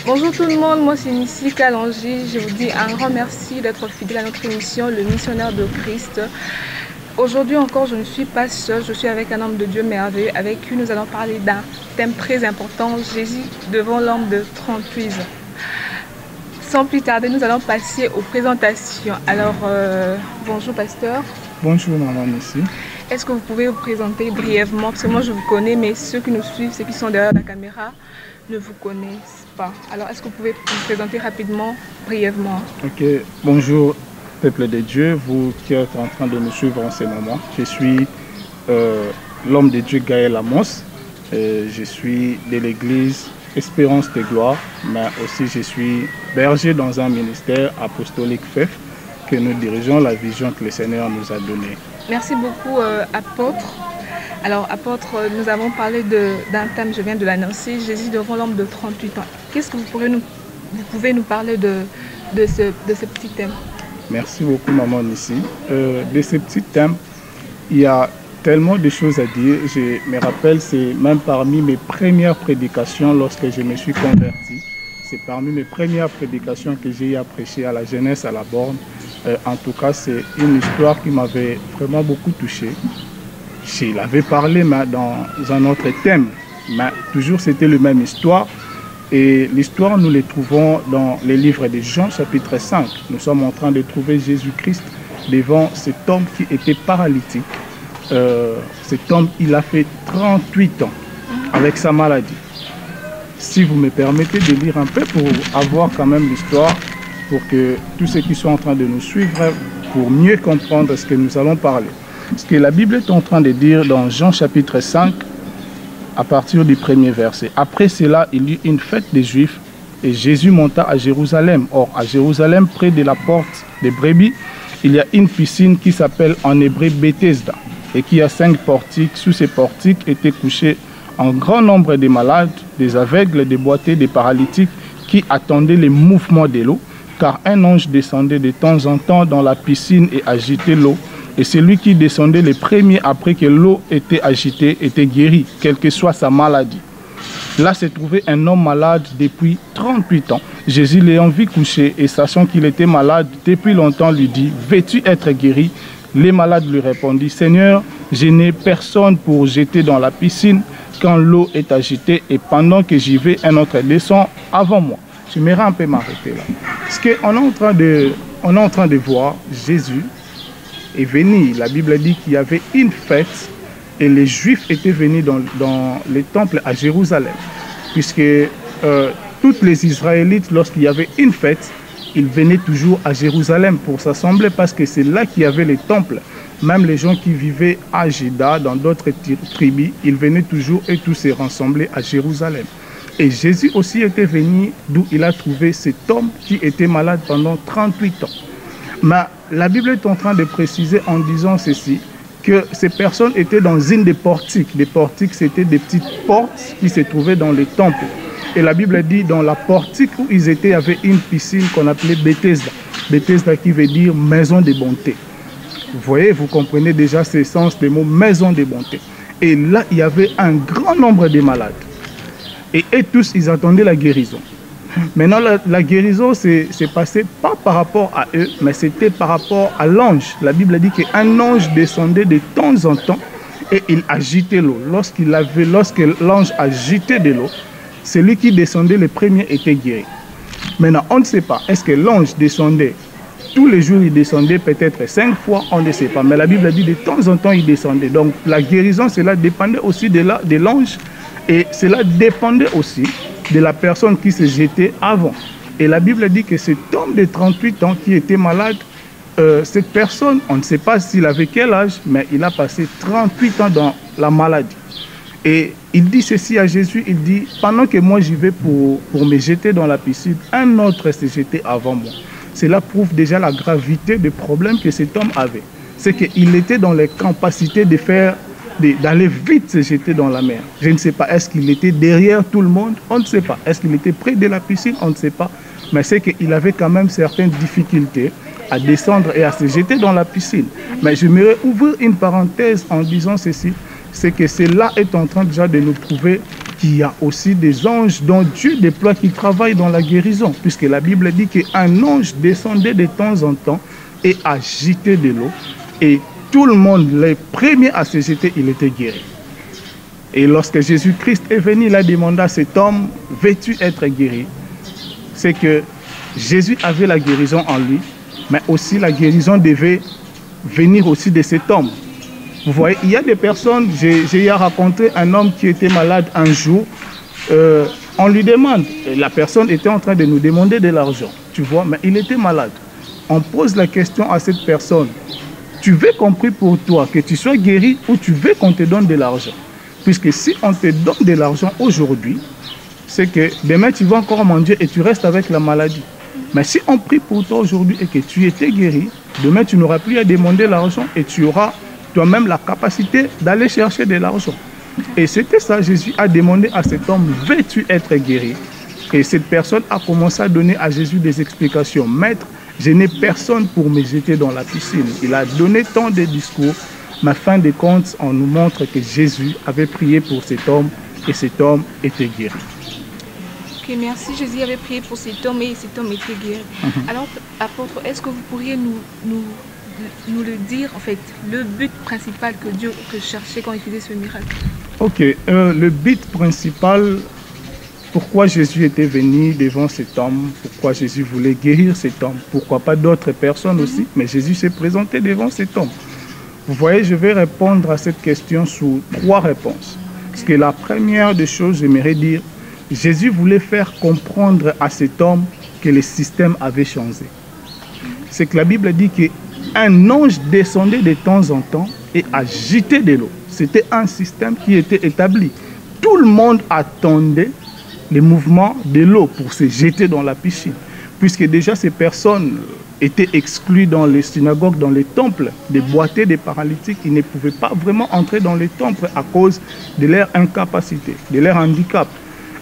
Bonjour tout le monde, moi c'est Missy Kalangi. Je vous dis un grand merci d'être fidèle à notre émission, le missionnaire de Christ. Aujourd'hui encore, je ne suis pas seule, je suis avec un homme de Dieu merveilleux avec qui nous allons parler d'un thème très important, Jésus devant l'homme de 38 ans. Sans plus tarder, nous allons passer aux présentations. Alors, bonjour pasteur. Bonjour maman Missy. Est-ce que vous pouvez vous présenter brièvement? Parce que moi je vous connais, mais ceux qui nous suivent, ceux qui sont derrière la caméra, ne vous connaissent pas. Alors, est-ce que vous pouvez vous présenter rapidement, brièvement? Ok, bonjour peuple de Dieu, vous qui êtes en train de nous suivre en ce moment. Je suis l'homme de Dieu Gaël Amos. Je suis de l'église Espérance de Gloire, mais aussi je suis berger dans un ministère apostolique FEF que nous dirigeons, la vision que le Seigneur nous a donnée. Merci beaucoup, apôtre. Alors, apôtre, nous avons parlé d'un thème, je viens de l'annoncer, Jésus devant l'homme de 38 ans. Qu'est-ce que vous pouvez nous parler de ce petit thème? Merci beaucoup, maman Nissi. De ce petit thème, il y a tellement de choses à dire. Je me rappelle, c'est même parmi mes premières prédications lorsque je me suis converti. C'est parmi mes premières prédications que j'ai eu à prêcher à la jeunesse, à la borne. En tout cas, c'est une histoire qui m'avait vraiment beaucoup touché. Je l'avais parlé mais dans un autre thème, mais toujours c'était la même histoire. Et l'histoire, nous les trouvons dans les livres de Jean, chapitre 5. Nous sommes en train de trouver Jésus-Christ devant cet homme qui était paralytique. Cet homme, il a fait 38 ans avec sa maladie. Si vous me permettez de lire un peu pour avoir quand même l'histoire, pour que tous ceux qui sont en train de nous suivre, pour mieux comprendre ce que nous allons parler. Ce que la Bible est en train de dire dans Jean chapitre 5, à partir du premier verset. Après cela, il y eut une fête des Juifs et Jésus monta à Jérusalem. Or, à Jérusalem, près de la porte des brebis, il y a une piscine qui s'appelle en hébreu Bethesda et qui a 5 portiques. Sous ces portiques étaient couchés un grand nombre de malades, des aveugles, des boiteux, des paralytiques qui attendaient les mouvements de l'eau, car un ange descendait de temps en temps dans la piscine et agitait l'eau. Et celui qui descendait le premier après que l'eau était agitée était guéri, quelle que soit sa maladie. Là se trouvait un homme malade depuis 38 ans. Jésus l'ayant vu coucher et sachant qu'il était malade depuis longtemps lui dit, « Veux-tu être guéri ?» Les malades lui répondit, « Seigneur, je n'ai personne pour jeter dans la piscine quand l'eau est agitée et pendant que j'y vais, un autre descend avant moi. » J'aimerais un peu m'arrêter là. Parce qu'on est en train de voir Jésus est venu. La Bible dit qu'il y avait une fête et les Juifs étaient venus dans les temples à Jérusalem. Puisque tous les Israélites, lorsqu'il y avait une fête, ils venaient toujours à Jérusalem pour s'assembler parce que c'est là qu'il y avait les temples. Même les gens qui vivaient à Juda, dans d'autres tribus, ils venaient toujours et tous se rassemblaient à Jérusalem. Et Jésus aussi était venu d'où il a trouvé cet homme qui était malade pendant 38 ans. Mais la Bible est en train de préciser en disant ceci, que ces personnes étaient dans une des portiques. Des portiques, c'était des petites portes qui se trouvaient dans les temples. Et la Bible dit, dans la portique où ils étaient, il y avait une piscine qu'on appelait Bethesda. Bethesda qui veut dire maison de bonté. Vous voyez, vous comprenez déjà ce sens des mots maison de bonté. Et là, il y avait un grand nombre de malades. Et tous, ils attendaient la guérison. Maintenant, la guérison, c'est passé pas par rapport à eux, mais c'était par rapport à l'ange. La Bible dit qu'un ange descendait de temps en temps et il agitait l'eau. Lorsque l'ange agitait de l'eau, celui qui descendait le premier était guéri. Maintenant, on ne sait pas. Est-ce que l'ange descendait tous les jours, il descendait peut-être 5 fois, on ne sait pas. Mais la Bible dit de temps en temps, il descendait. Donc, la guérison, cela dépendait aussi de l'ange. Et cela dépendait aussi de la personne qui se jetait avant. Et la Bible dit que cet homme de 38 ans qui était malade, cette personne, on ne sait pas s'il avait quel âge, mais il a passé 38 ans dans la maladie. Et il dit ceci à Jésus, il dit, pendant que moi j'y vais pour me jeter dans la piscine, un autre s'est jeté avant moi. Cela prouve déjà la gravité des problèmes que cet homme avait. C'est qu'il était dans les capacités de faire d'aller vite se jeter dans la mer. Je ne sais pas, est-ce qu'il était derrière tout le monde? On ne sait pas. Est-ce qu'il était près de la piscine? On ne sait pas. Mais c'est qu'il avait quand même certaines difficultés à descendre et à se jeter dans la piscine. Mais je voudrais ouvrir une parenthèse en disant ceci, c'est que cela est en train déjà de nous prouver qu'il qu'il y a aussi des anges dont Dieu déploie qui travaillent dans la guérison, puisque la Bible dit qu'un ange descendait de temps en temps et agitait de l'eau, et tout le monde, les premiers à se jeter, il était guéri. Et lorsque Jésus-Christ est venu, il a demandé à cet homme, veux-tu être guéri? C'est que Jésus avait la guérison en lui, mais aussi la guérison devait venir aussi de cet homme. Vous voyez, il y a des personnes, j'ai rencontré un homme qui était malade un jour, on lui demande, la personne était en train de nous demander de l'argent, tu vois, mais il était malade. On pose la question à cette personne, tu veux qu'on prie pour toi, que tu sois guéri, ou tu veux qu'on te donne de l'argent? Puisque si on te donne de l'argent aujourd'hui, c'est que demain tu vas encore manger et tu restes avec la maladie. Mais si on prie pour toi aujourd'hui et que tu étais guéri, demain tu n'auras plus à demander l'argent et tu auras toi-même la capacité d'aller chercher de l'argent. Et c'était ça, Jésus a demandé à cet homme, veux-tu être guéri? Et cette personne a commencé à donner à Jésus des explications. Maître, je n'ai personne pour me jeter dans la piscine. Il a donné tant de discours, mais fin de compte, on nous montre que Jésus avait prié pour cet homme et cet homme était guéri. Ok, merci. Jésus avait prié pour cet homme et cet homme était guéri. Alors, apôtre, est-ce que vous pourriez nous le dire, en fait, le but principal que Dieu cherchait quand il faisait ce miracle? Ok, le but principal, pourquoi Jésus était venu devant cet homme, pourquoi Jésus voulait guérir cet homme, pourquoi pas d'autres personnes aussi, mais Jésus s'est présenté devant cet homme. Vous voyez, je vais répondre à cette question sous 3 réponses. Parce que la première des choses, j'aimerais dire, Jésus voulait faire comprendre à cet homme que le système avait changé. C'est que la Bible dit qu'un ange descendait de temps en temps et agitait de l'eau. C'était un système qui était établi. Tout le monde attendait les mouvements de l'eau pour se jeter dans la piscine. Puisque déjà ces personnes étaient exclues dans les synagogues, dans les temples, des boiteux, des paralytiques. Ils ne pouvaient pas vraiment entrer dans les temples à cause de leur incapacité, de leur handicap.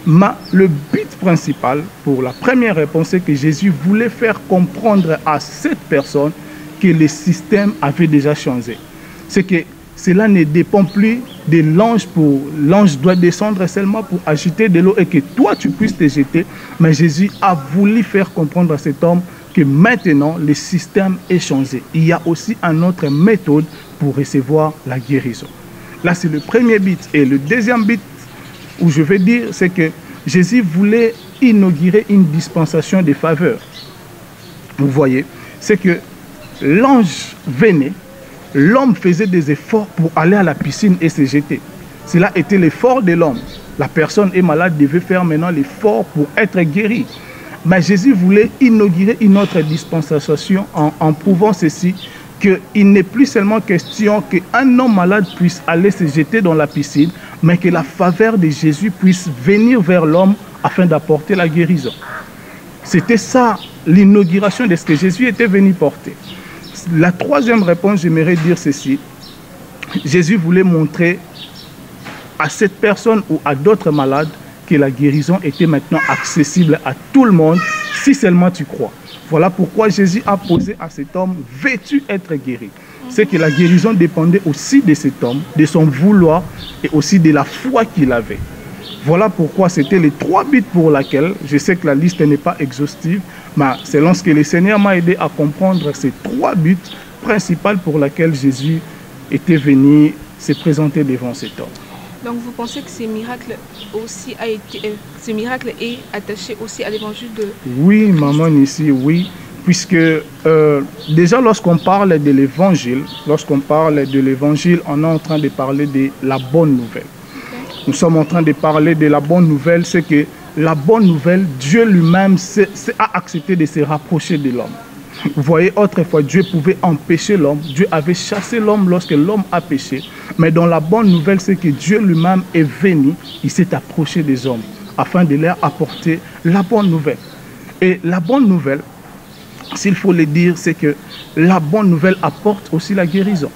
Mais le but principal pour la première réponse, c'est que Jésus voulait faire comprendre à cette personne que le système avait déjà changé. C'est que cela ne dépend plus de l'ange. L'ange doit descendre seulement pour agiter de l'eau et que toi tu puisses te jeter. Mais Jésus a voulu faire comprendre à cet homme que maintenant le système est changé. Il y a aussi une autre méthode pour recevoir la guérison. Là c'est le premier but. Et le deuxième but où je vais dire, c'est que Jésus voulait inaugurer une dispensation de faveur. Vous voyez, c'est que l'ange venait, l'homme faisait des efforts pour aller à la piscine et se jeter. Cela était l'effort de l'homme. La personne est malade, devait faire maintenant l'effort pour être guérie. Mais Jésus voulait inaugurer une autre dispensation en prouvant ceci, qu'il n'est plus seulement question qu'un homme malade puisse aller se jeter dans la piscine, mais que la faveur de Jésus puisse venir vers l'homme afin d'apporter la guérison. C'était ça l'inauguration de ce que Jésus était venu porter. La troisième réponse, j'aimerais dire ceci. Jésus voulait montrer à cette personne ou à d'autres malades que la guérison était maintenant accessible à tout le monde si seulement tu crois. Voilà pourquoi Jésus a posé à cet homme, veux-tu être guéri? C'est que la guérison dépendait aussi de cet homme, de son vouloir et aussi de la foi qu'il avait. Voilà pourquoi c'était les 3 buts pour lesquels, je sais que la liste n'est pas exhaustive, mais c'est lorsque le Seigneur m'a aidé à comprendre ces 3 buts principaux pour lesquels Jésus était venu se présenter devant cet homme. Donc vous pensez que ce miracle est attaché aussi à l'évangile de... Oui, maman, ici, oui. Puisque déjà lorsqu'on parle de l'évangile, on est en train de parler de la bonne nouvelle. Okay. Nous sommes en train de parler de la bonne nouvelle, c'est que la bonne nouvelle, Dieu lui-même a accepté de se rapprocher de l'homme. Vous voyez, autrefois, Dieu pouvait empêcher l'homme. Dieu avait chassé l'homme lorsque l'homme a péché. Mais dans la bonne nouvelle, c'est que Dieu lui-même est venu, il s'est approché des hommes afin de leur apporter la bonne nouvelle. Et la bonne nouvelle, s'il faut le dire, c'est que la bonne nouvelle apporte aussi la guérison.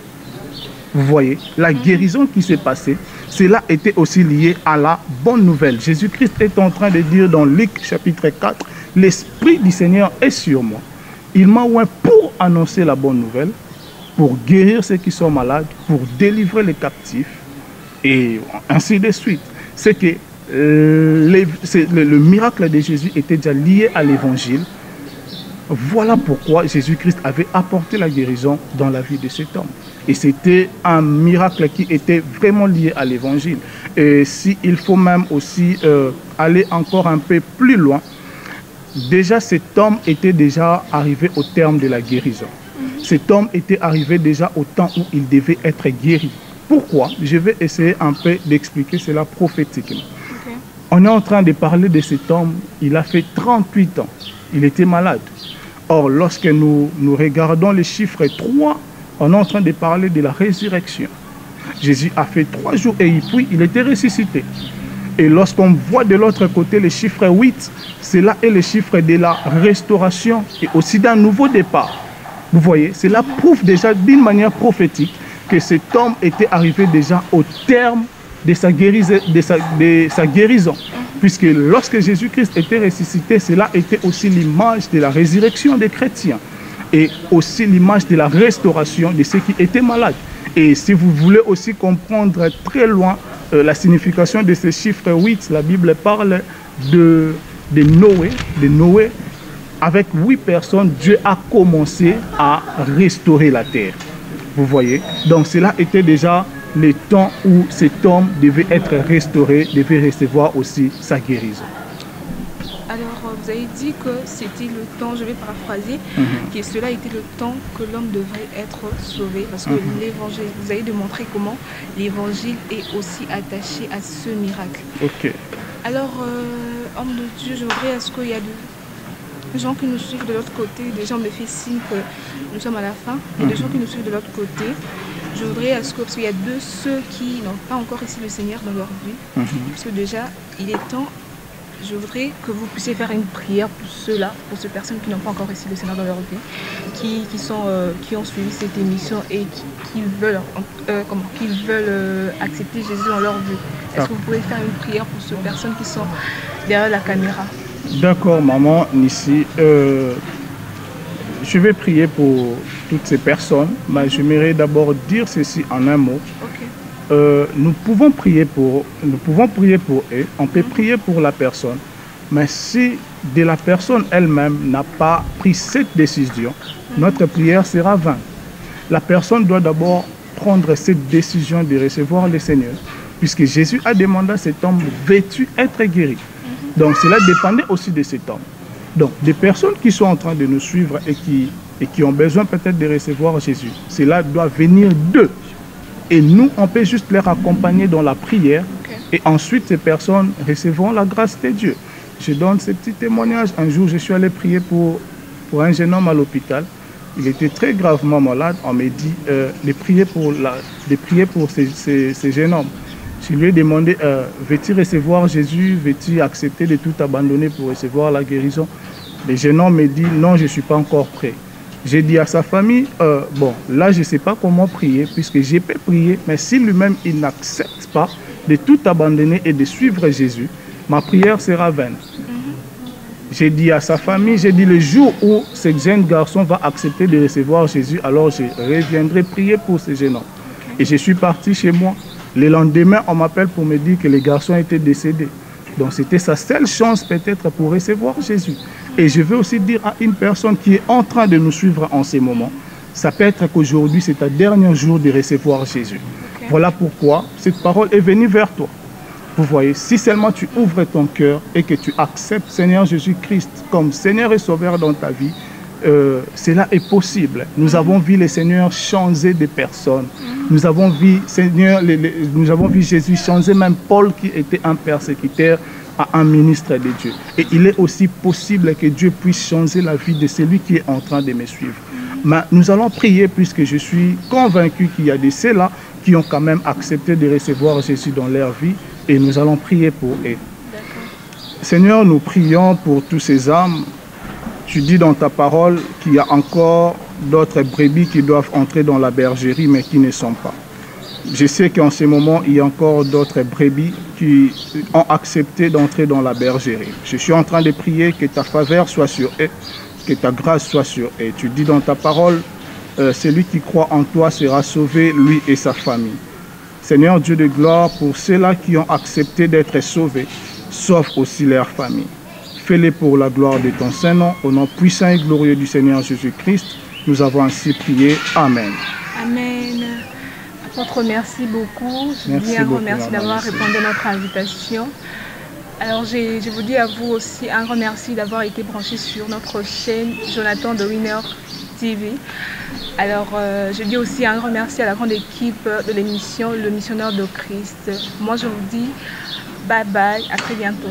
Vous voyez, la guérison qui s'est passée, cela était aussi lié à la bonne nouvelle. Jésus-Christ est en train de dire dans Luc chapitre 4, « L'Esprit du Seigneur est sur moi. Il m'a oint pour annoncer la bonne nouvelle, pour guérir ceux qui sont malades, pour délivrer les captifs, et ainsi de suite. » C'est que le miracle de Jésus était déjà lié à l'évangile. Voilà pourquoi Jésus-Christ avait apporté la guérison dans la vie de cet homme. Et c'était un miracle qui était vraiment lié à l'évangile. Et s'il faut même aussi aller encore un peu plus loin, déjà cet homme était déjà arrivé au terme de la guérison. Cet homme était arrivé déjà au temps où il devait être guéri. Pourquoi? Je vais essayer un peu d'expliquer cela prophétiquement. Okay. On est en train de parler de cet homme, il a fait 38 ans, il était malade. Or, lorsque nous regardons les chiffres 3, on est en train de parler de la résurrection. Jésus a fait 3 jours et puis il était ressuscité. Et lorsqu'on voit de l'autre côté les chiffres 8, cela est le chiffre de la restauration et aussi d'un nouveau départ. Vous voyez, cela prouve déjà d'une manière prophétique que cet homme était arrivé déjà au terme de sa guérison. Puisque lorsque Jésus-Christ était ressuscité, cela était aussi l'image de la résurrection des chrétiens et aussi l'image de la restauration de ceux qui étaient malades. Et si vous voulez aussi comprendre très loin la signification de ce chiffre 8, la Bible parle de Noé. Avec 8 personnes, Dieu a commencé à restaurer la terre. Vous voyez? Donc cela était déjà le temps où cet homme devait être restauré, devait recevoir aussi sa guérison. Alors, vous avez dit que c'était le temps, je vais paraphraser, que cela était le temps que l'homme devrait être sauvé. Parce que l'évangile, vous avez démontré comment l'évangile est aussi attaché à ce miracle. Ok. Alors, homme de Dieu, je voudrais à ce qu'il y a des gens qui nous suivent de l'autre côté, des gens me font signe que nous sommes à la fin, et des gens qui nous suivent de l'autre côté. Je voudrais à ce que, parce qu'il y a de ceux qui n'ont pas encore ici le Seigneur dans leur vie, parce que déjà, il est temps. Je voudrais que vous puissiez faire une prière pour ceux-là, pour ces personnes qui n'ont pas encore reçu le Seigneur dans leur vie, qui ont suivi cette émission et qui veulent accepter Jésus dans leur vie. Est-ce que vous pouvez faire une prière pour ces personnes qui sont derrière la caméra? D'accord, maman, Nissi. Je vais prier pour toutes ces personnes, mais j'aimerais d'abord dire ceci en un mot. Okay. Nous pouvons prier pour eux, on peut prier pour la personne, mais si de la personne elle-même n'a pas pris cette décision, notre prière sera vaine. La personne doit d'abord prendre cette décision de recevoir le Seigneur, puisque Jésus a demandé à cet homme, veux-tu être guéri? Donc cela dépendait aussi de cet homme. Donc des personnes qui sont en train de nous suivre et qui ont besoin peut-être de recevoir Jésus, cela doit venir d'eux. Et nous, on peut juste les accompagner dans la prière. Okay. Et ensuite, ces personnes recevront la grâce de Dieu. Je donne ce petit témoignage. Un jour, je suis allé prier pour un jeune homme à l'hôpital. Il était très gravement malade. On m'a dit de prier pour ces jeunes hommes. Je lui ai demandé, veux-tu recevoir Jésus? Veux-tu accepter de tout abandonner pour recevoir la guérison? Le jeune homme me dit, non, je ne suis pas encore prêt. J'ai dit à sa famille, bon, là, je ne sais pas comment prier, puisque j'ai pu prier, mais si lui-même, il n'accepte pas de tout abandonner et de suivre Jésus, ma prière sera vaine. J'ai dit à sa famille, j'ai dit, le jour où ce jeune garçon va accepter de recevoir Jésus, alors je reviendrai prier pour ce jeune homme. Et je suis parti chez moi. Le lendemain, on m'appelle pour me dire que le garçon était décédé. Donc, c'était sa seule chance peut-être pour recevoir Jésus. Et je veux aussi dire à une personne qui est en train de nous suivre en ces moments, ça peut être qu'aujourd'hui, c'est ta dernier jour de recevoir Jésus. Okay. Voilà pourquoi cette parole est venue vers toi. Vous voyez, si seulement tu ouvres ton cœur et que tu acceptes Seigneur Jésus-Christ comme Seigneur et Sauveur dans ta vie, cela est possible. Nous avons vu le Seigneur changer des personnes. Nous avons vu Jésus changer même Paul qui était un persécuteur à un ministre de Dieu. Et il est aussi possible que Dieu puisse changer la vie de celui qui est en train de me suivre. Mais nous allons prier puisque je suis convaincu qu'il y a de ceux-là qui ont quand même accepté de recevoir Jésus dans leur vie et nous allons prier pour eux. Seigneur, nous prions pour tous ces âmes. Tu dis dans ta parole qu'il y a encore d'autres brebis qui doivent entrer dans la bergerie mais qui ne sont pas. Je sais qu'en ce moment, il y a encore d'autres brebis qui ont accepté d'entrer dans la bergerie. Je suis en train de prier que ta faveur soit sur eux, que ta grâce soit sur eux. Tu dis dans ta parole, celui qui croit en toi sera sauvé, lui et sa famille. Seigneur Dieu de gloire, pour ceux-là qui ont accepté d'être sauvés, sauve aussi leur famille. Fais-les pour la gloire de ton Saint-Nom, au nom puissant et glorieux du Seigneur Jésus-Christ. Nous avons ainsi prié. Amen. Amen. Apôtre, merci beaucoup. Je vous dis un grand merci d'avoir répondu à notre invitation. Alors, je vous dis à vous aussi un grand merci d'avoir été branché sur notre chaîne Jonathan de Winner TV. Alors, je dis aussi un grand merci à la grande équipe de l'émission Le Missionnaire de Christ. Moi, je vous dis bye bye, à très bientôt.